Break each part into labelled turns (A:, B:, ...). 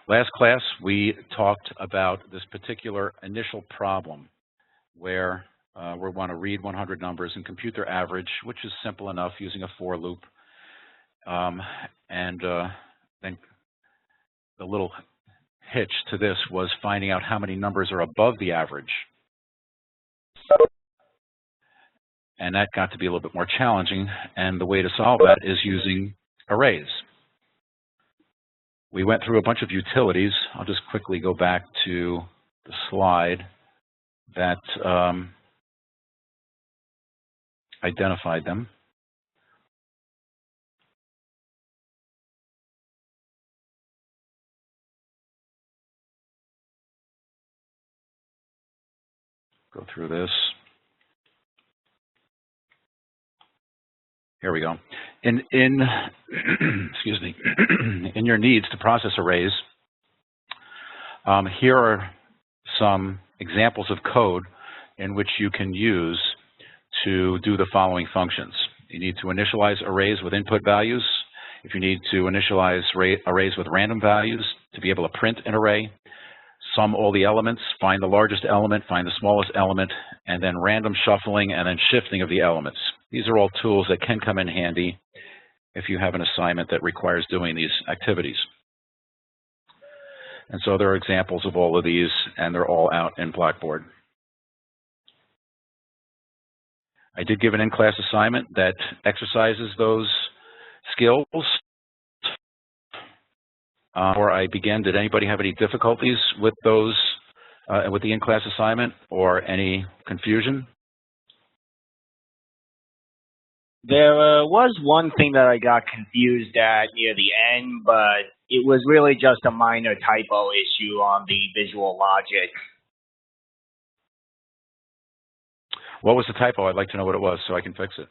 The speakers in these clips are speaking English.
A: Last class, we talked about this particular initial problem where we want to read 100 numbers and compute their average, which is simple enough using a for loop. Then the little hitch to this was finding out how many numbers are above the average. And that got to be a little bit more challenging, and the way to solve that is using arrays. We went through a bunch of utilities. I'll just quickly go back to the slide that identified them. Go through this. Here we go. In excuse me, in your needs to process arrays, here are some examples of code in which you can use to do the following functions. You need to initialize arrays with input values. If you need to initialize arrays with random values to be able to print an array, sum all the elements, find the largest element, find the smallest element, and then random shuffling and then shifting of the elements. These are all tools that can come in handy if you have an assignment that requires doing these activities. And so there are examples of all of these, and they're all out in Blackboard. I did give an in-class assignment that exercises those skills. Before I begin, did anybody have any difficulties with those, with the in-class assignment, or any confusion?
B: There was one thing that I got confused at near the end, but it was really just a minor typo issue on the visual logic.
A: What was the typo? I'd like to know what it was so I can fix it.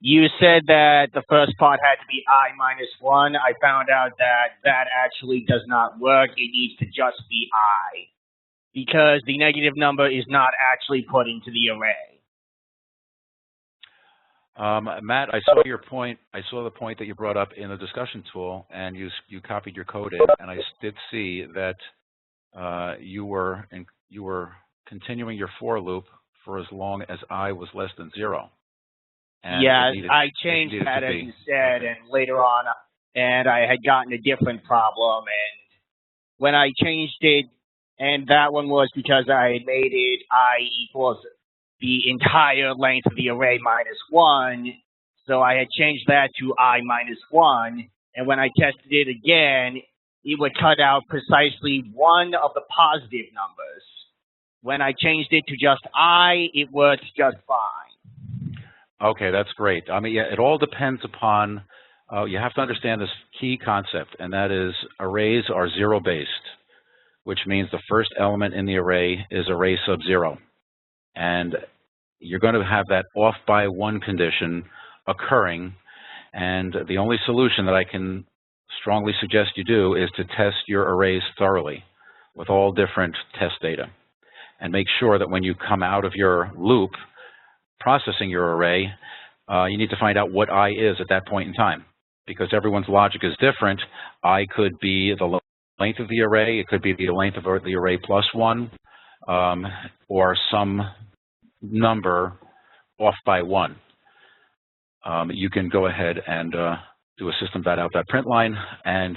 B: You said that the first part had to be I-1. I found out that that actually does not work. It needs to just be I, because the negative number is not actually put into the array.
A: Matt, I saw your point. I saw the point that you brought up in the discussion tool, and you copied your code in, and I did see that you were continuing your for loop for as long as I was less than 0. And
B: yeah, I changed that as you said, and later on, and I had gotten a different problem, and when I changed it, and that one was because I had made it I equals the entire length of the array -1, so I had changed that to I-1, and when I tested it again, it would cut out precisely one of the positive numbers. When I changed it to just I, it worked just fine.
A: Okay, that's great. I mean, yeah, it all depends upon, you have to understand this key concept, and that is arrays are 0-based, which means the first element in the array is array sub 0. And you're going to have that off by 1 condition occurring, and the only solution that I can strongly suggest you do is to test your arrays thoroughly with all different test data, and make sure that when you come out of your loop processing your array, you need to find out what I is at that point in time, because everyone's logic is different. I could be the length of the array, it could be the length of the array +1, or some number off by 1. You can go ahead and do a system.out.println line and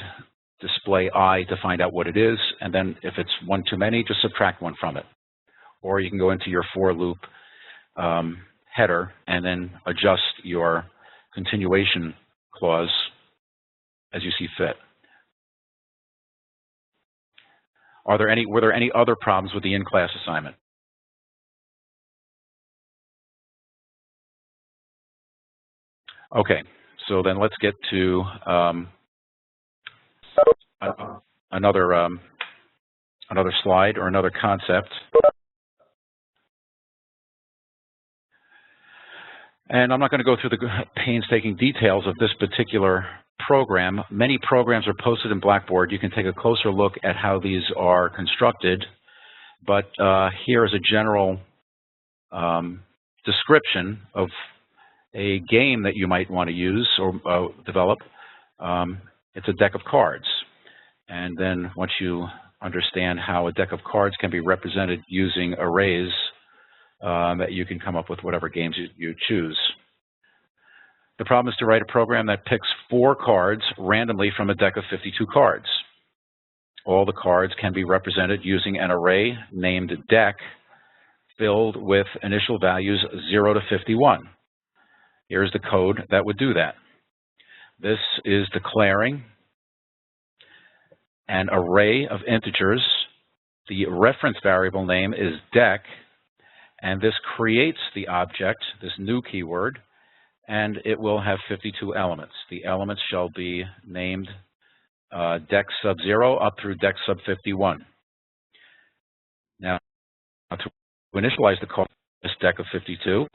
A: display I to find out what it is, and then if it's 1 too many, just subtract 1 from it. Or you can go into your for loop header and then adjust your continuation clause as you see fit. Were there any other problems with the in-class assignment? Okay, so then let's get to another slide or another concept. And I'm not going to go through the painstaking details of this particular program. Many programs are posted in Blackboard. You can take a closer look at how these are constructed. But here is a general description of a game that you might want to use or develop. It's a deck of cards. And then once you understand how a deck of cards can be represented using arrays, you can come up with whatever games you choose. The problem is to write a program that picks 4 cards randomly from a deck of 52 cards. All the cards can be represented using an array named deck filled with initial values 0 to 51. Here's the code that would do that. This is declaring an array of integers. The reference variable name is deck, and this creates the object, this new keyword, and it will have 52 elements. The elements shall be named deck sub 0 up through deck sub 51. Now, to initialize the card, this deck of 52,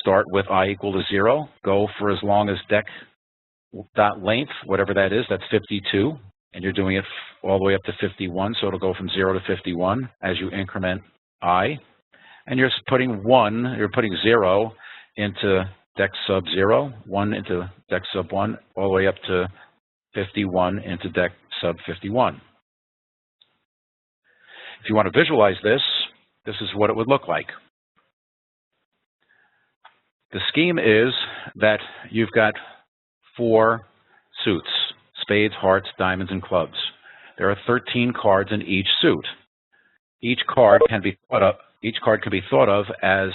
A: start with I equal to 0, go for as long as deck.length, whatever that is, that's 52, and you're doing it all the way up to 51, so it'll go from 0 to 51 as you increment I, and you're putting 0 into deck sub 0, 1 into deck sub 1, all the way up to 51 into deck sub 51. If you want to visualize this, this is what it would look like. The scheme is that you've got 4 suits: spades, hearts, diamonds, and clubs. There are 13 cards in each suit. Each card can be thought of as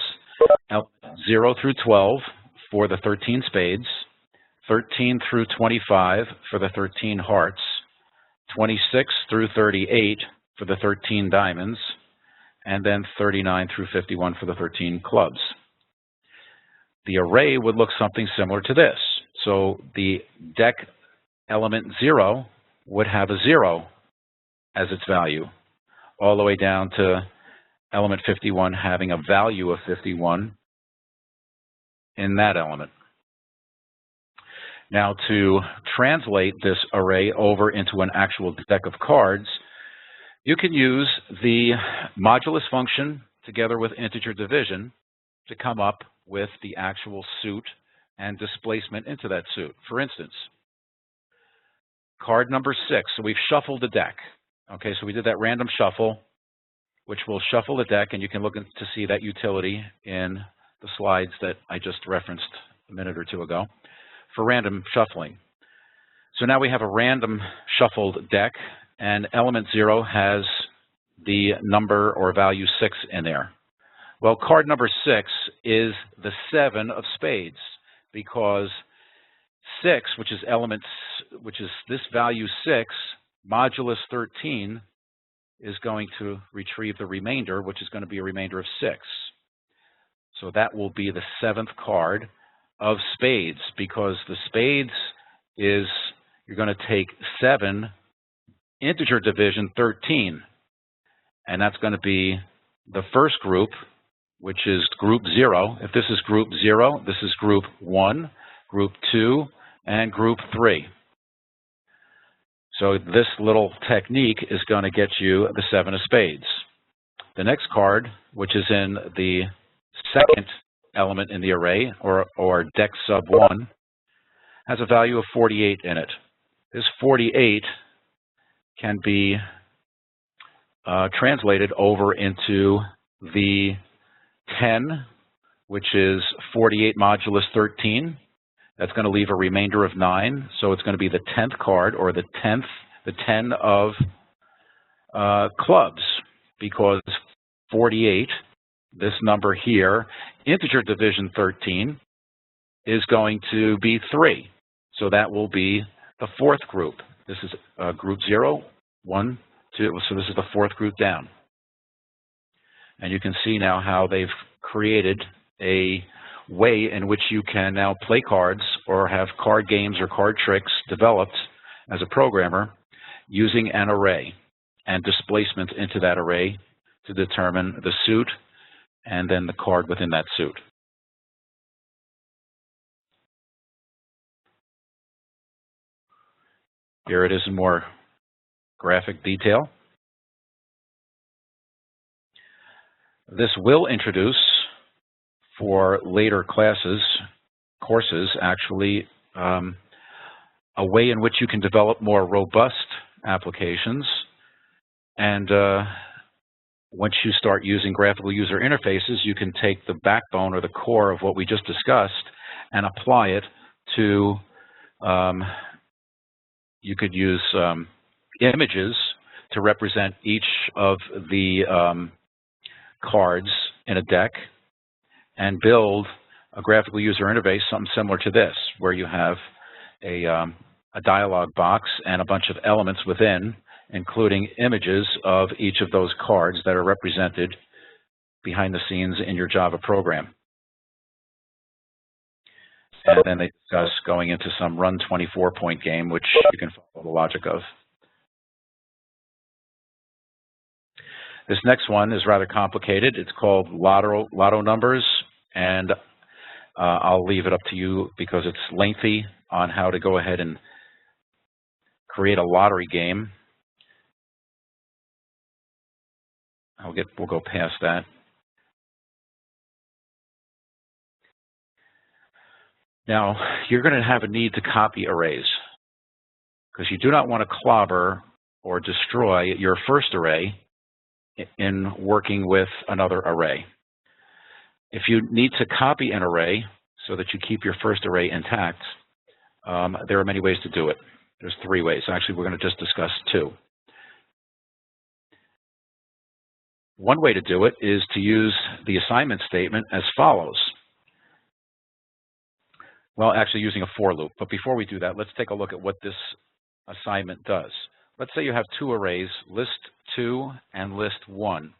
A: 0 through 12 for the 13 spades, 13 through 25 for the 13 hearts, 26 through 38 for the 13 diamonds, and then 39 through 51 for the 13 clubs. The array would look something similar to this. So the deck element 0 would have a 0 as its value, all the way down to element 51 having a value of 51 in that element. Now, to translate this array over into an actual deck of cards, you can use the modulus function together with integer division to come up with the actual suit and displacement into that suit. For instance, card number 6, so we've shuffled the deck. Okay, so we did that random shuffle, which will shuffle the deck, and you can look to see that utility in the slides that I just referenced a minute or two ago for random shuffling. So now we have a random shuffled deck, and element 0 has the number or value 6 in there. Well, card number 6 is the 7 of spades, because 6, which is this value 6, modulus 13, is going to retrieve the remainder, which is going to be a remainder of 6. So that will be the 7th card of spades, because the spades is, you're going to take 7, integer division 13, and that's going to be the first group, which is group 0. If this is group 0, this is group 1, group 2, and group 3. So this little technique is going to get you the 7 of spades. The next card, which is in the second element in the array, or deck sub 1, has a value of 48 in it. This 48 can be translated over into the 10, which is 48 modulus 13. That's going to leave a remainder of 9. So it's going to be the 10th card, or the 10 of clubs, because 48, this number here, integer division 13, is going to be 3. So that will be the 4th group. This is group 0, 1, 2. So this is the 4th group down. And you can see now how they've created a way in which you can now play cards or have card games or card tricks developed as a programmer using an array and displacement into that array to determine the suit and then the card within that suit. Here it is in more graphic detail. This will introduce, for later courses, actually, a way in which you can develop more robust applications. And once you start using graphical user interfaces, you can take the backbone or the core of what we just discussed and apply it to, you could use images to represent each of the cards in a deck and build a graphical user interface, something similar to this, where you have a dialog box and a bunch of elements within, including images of each of those cards that are represented behind the scenes in your Java program. And then they discuss going into some run 24-point game, which you can follow the logic of. This next one is rather complicated. It's called Lotto numbers, and I'll leave it up to you because it's lengthy on how to go ahead and create a lottery game. We'll go past that. Now, you're going to have a need to copy arrays because you do not want to clobber or destroy your first array in working with another array. If you need to copy an array so that you keep your first array intact, there are many ways to do it. There's 3 ways. Actually, we're going to just discuss 2. One way to do it is to use the assignment statement as follows. Well, actually using a for loop. But before we do that, let's take a look at what this assignment does. Let's say you have 2 arrays, list 2 and list 1.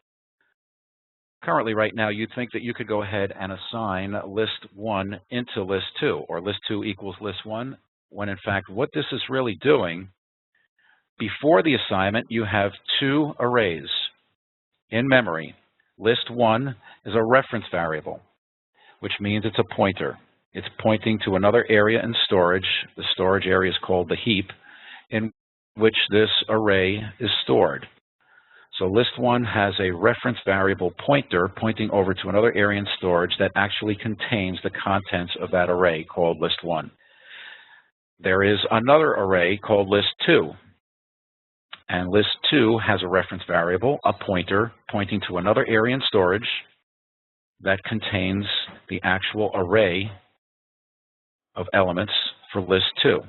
A: Currently, right now, you'd think that you could go ahead and assign list 1 into list 2, or list 2 equals list 1, when in fact, what this is really doing, before the assignment, you have 2 arrays in memory. List 1 is a reference variable, which means it's a pointer. It's pointing to another area in storage. The storage area is called the heap, in which this array is stored. So list 1 has a reference variable pointer pointing over to another area in storage that actually contains the contents of that array called list 1. There is another array called list 2. And list 2 has a reference variable, a pointer, pointing to another area in storage that contains the actual array of elements for list 2.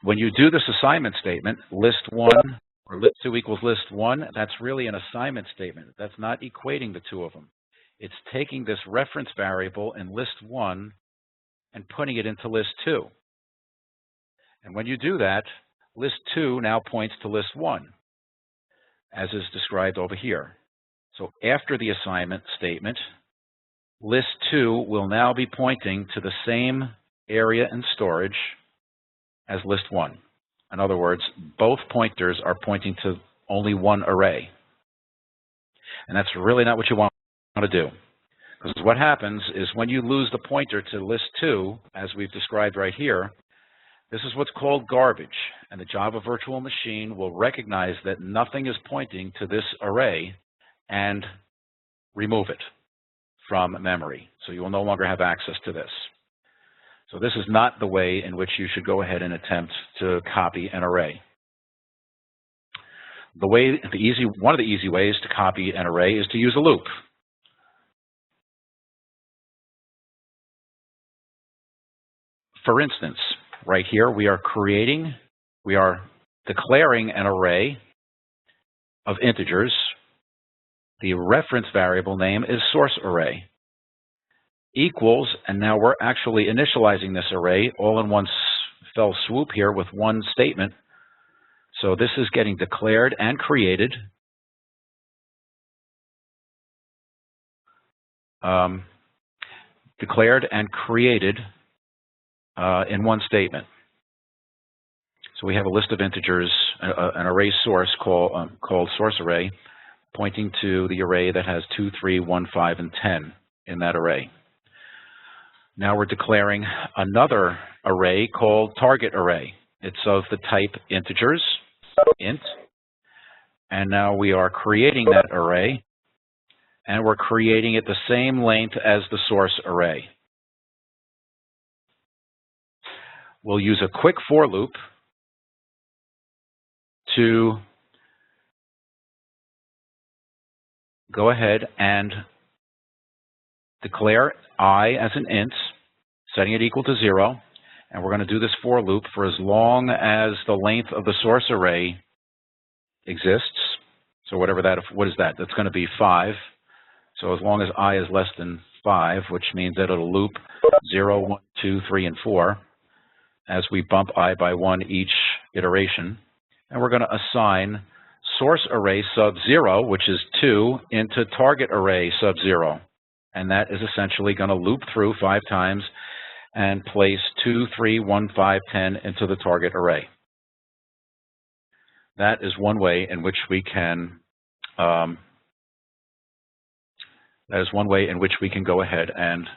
A: When you do this assignment statement, list 1 or list 2 equals list 1, that's really an assignment statement. That's not equating the 2 of them. It's taking this reference variable in list 1 and putting it into list 2. And when you do that, list 2 now points to list 1, as is described over here. So after the assignment statement, list 2 will now be pointing to the same area in storage as list 1. In other words, both pointers are pointing to only one array. And that's really not what you want to do. Because what happens is when you lose the pointer to list 2, as we've described right here, this is what's called garbage. And the Java virtual machine will recognize that nothing is pointing to this array and remove it from memory. So you will no longer have access to this. So this is not the way in which you should go ahead and attempt to copy an array. One of the easy ways to copy an array is to use a loop. For instance, right here we are declaring an array of integers. The reference variable name is source array. Equals, and now we're actually initializing this array all in one fell swoop here with one statement. So this is getting declared and created. In one statement. So we have a list of integers, an array source called source array, pointing to the array that has 2, 3, 1, 5, and 10 in that array. Now we're declaring another array called target array. It's of the type integers, int, and now we are creating that array, and we're creating it the same length as the source array. We'll use a quick for loop to go ahead and declare I as an int, setting it equal to 0, and we're going to do this for loop for as long as the length of the source array exists. So whatever that, what is that? That's going to be 5. So as long as I is less than 5, which means that it'll loop 0, 1, 2, 3, and 4 as we bump I by 1 each iteration. And we're going to assign source array sub 0, which is 2, into target array sub 0. And that is essentially going to loop through 5 times and place 2, 3, 1, 5, 10 into the target array. That is one way in which we can go ahead and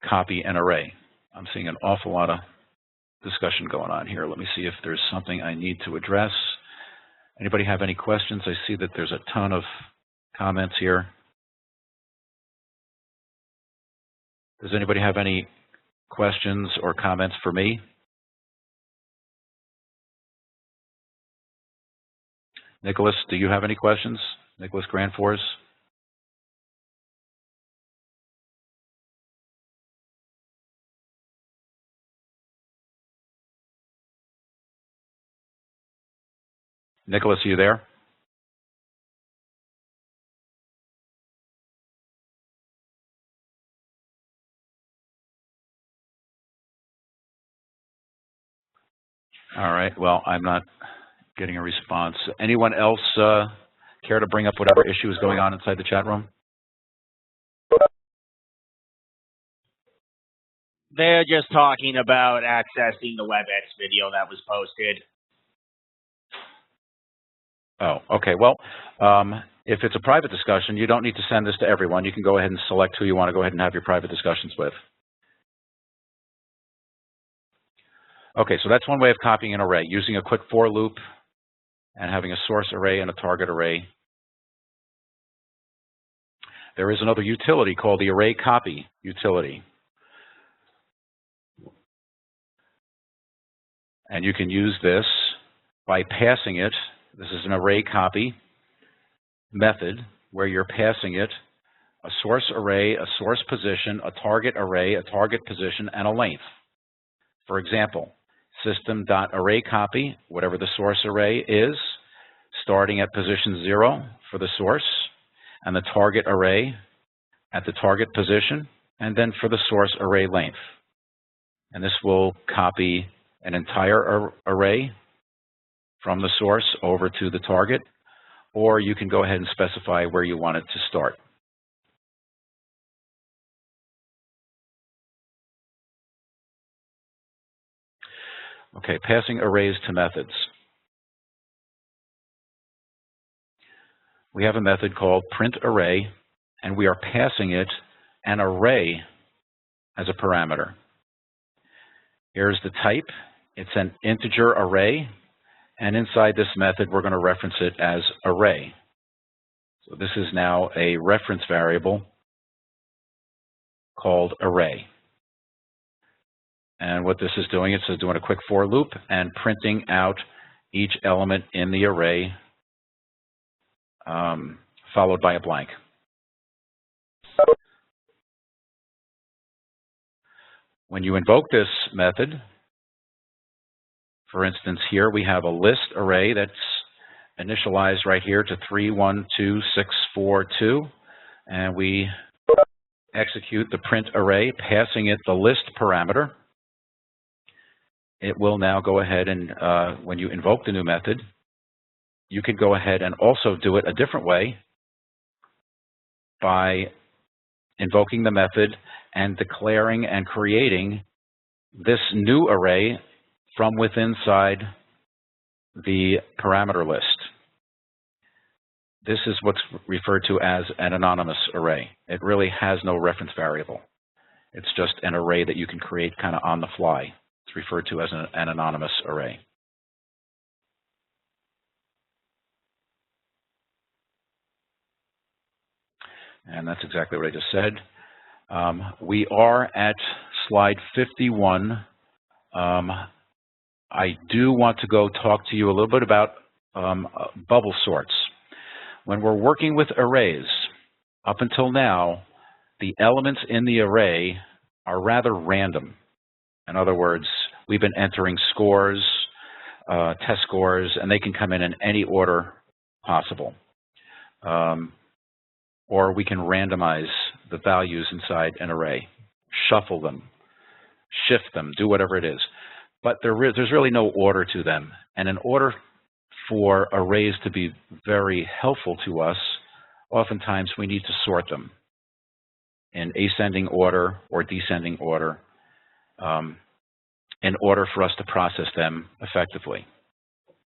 A: copy an array. I'm seeing an awful lot of discussion going on here. Let me see if there's something I need to address. Anybody have any questions? I see that there's a ton of comments here. Does anybody have any questions or comments for me? Nicholas, do you have any questions? Nicholas Grandforce? Nicholas, are you there? All right, well, I'm not getting a response. Anyone else care to bring up whatever issue is going on inside the chat room?
B: They're just talking about accessing the WebEx video that was posted.
A: Oh, okay. Well, if it's a private discussion, you don't need to send this to everyone. You can go ahead and select who you want to go ahead and have your private discussions with. Okay, so that's one way of copying an array, using a quick for loop and having a source array and a target array. There is another utility called the arraycopy utility. And you can use this by passing it. This is an arraycopy method where you're passing it a source array, a source position, a target array, a target position, and a length. For example, system.arraycopy, whatever the source array is, starting at position 0 for the source, and the target array at the target position, and then for the source array length. And this will copy an entire array from the source over to the target, or you can go ahead and specify where you want it to start. Okay, passing arrays to methods. We have a method called printArray, and we are passing it an array as a parameter. Here's the type. It's an integer array, and inside this method, we're going to reference it as array. So this is now a reference variable called array. And what this is doing, it's doing a quick for loop and printing out each element in the array, followed by a blank. When you invoke this method, for instance, here we have a list array that's initialized right here to 312642, and we execute the print array, passing it the list parameter. It will now go ahead and, when you invoke the new method, you could go ahead and also do it a different way by invoking the method and declaring and creating this new array from within inside the parameter list. This is what's referred to as an anonymous array. It really has no reference variable. It's just an array that you can create kind of on the fly. It's referred to as an anonymous array. And that's exactly what I just said. We are at slide 51. I do want to go talk to you a little bit about bubble sorts. When we're working with arrays, up until now, the elements in the array are rather random. In other words, we've been entering scores, test scores, and they can come in any order possible. Or we can randomize the values inside an array, shuffle them, shift them, do whatever it is. But there's really no order to them. And in order for arrays to be very helpful to us, oftentimes we need to sort them in ascending order or descending order in order for us to process them effectively.